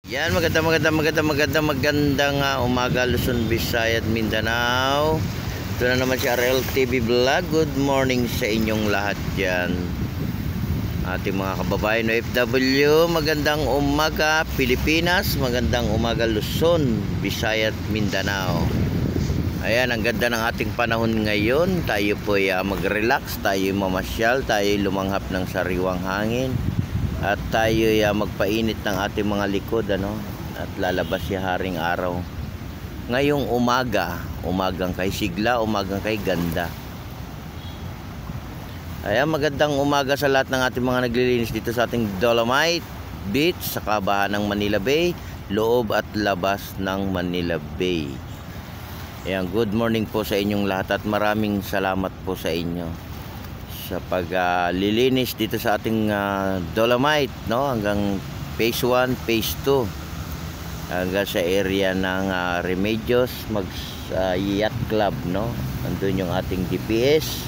Yan, magandang umaga Luzon, Visayas at Mindanao. Ito na naman si RL TV Vlog. Good morning sa inyong lahat dyan, ating mga kababayan OFW. Magandang umaga Pilipinas, magandang umaga Luzon, Visayas at Mindanao. Ayan, ang ganda ng ating panahon ngayon. Tayo po ay mag-relax, tayo mamasyal, tayo lumanghap ng sariwang hangin. At tayo magpainit ng ating mga likod, at lalabas si haring araw ngayong umaga, umagang kay sigla, umagang kay ganda. Ayan, magandang umaga sa lahat ng ating mga naglilinis dito sa ating Dolomite Beach sa kabahan ng Manila Bay, loob at labas ng Manila Bay. Ayan, good morning po sa inyong lahat at maraming salamat po sa inyo sa paglilinis dito sa ating Dolomite, hanggang phase 1, phase 2, hanggang sa area ng Remedios Yacht Club, nandun yung ating DPS,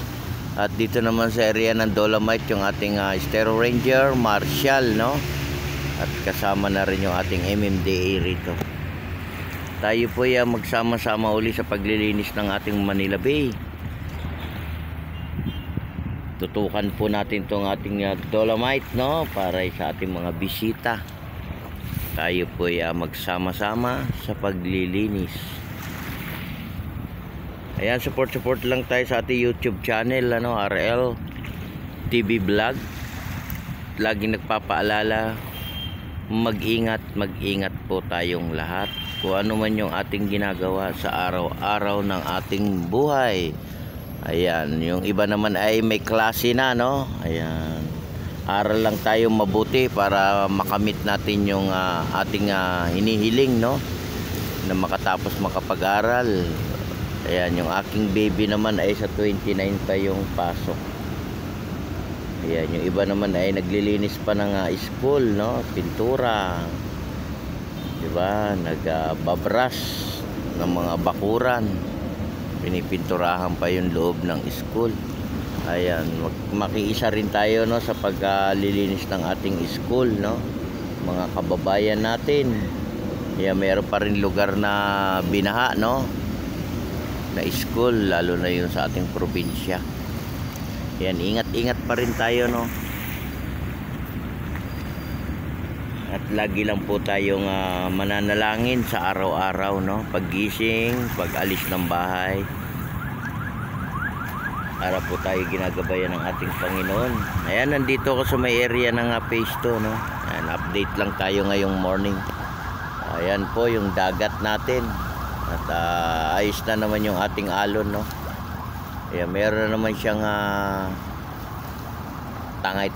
at dito naman sa area ng Dolomite yung ating Estero Ranger, Marshall, at kasama na rin yung ating MMDA rito. Tayo po magsama-sama uli sa paglilinis ng ating Manila Bay. Tutukan po natin tong ating Dolomite, para sa ating mga bisita. Tayo po magsama-sama sa paglilinis. Ayan, support lang tayo sa ating YouTube channel, RL TV Vlog. Laging nagpapaalala, mag-ingat po tayong lahat kung ano man yung ating ginagawa sa araw-araw ng ating buhay. Ayan, yung iba naman ay may klase na, ayan, aral lang tayo mabuti para makamit natin yung ating hinihiling, na makatapos makapag-aral. Ayan, yung aking baby naman ay sa 29 pa yung pasok. Ayan, yung iba naman ay naglilinis pa ng school, pintura, diba, nagbabrush ng mga bakuran, pinipinturahan pa yung loob ng school. Ayan, makiisa rin tayo sa paglilinis ng ating school, mga kababayan natin. Ayan, mayroon pa rin lugar na binaha, na school, lalo na yun sa ating probinsya. Ayan, ingat pa rin tayo, at lagi lang po tayong mananalangin sa araw-araw, paggising, pag-alis ng bahay, para po tayo ginagabayan ng ating Panginoon. Ayan, nandito ako sa may area ng phase 2, Ayan, update lang tayo ngayong morning. Ayan po yung dagat natin, at ayos na naman yung ating alon, Ayan, meron na naman siyang tangay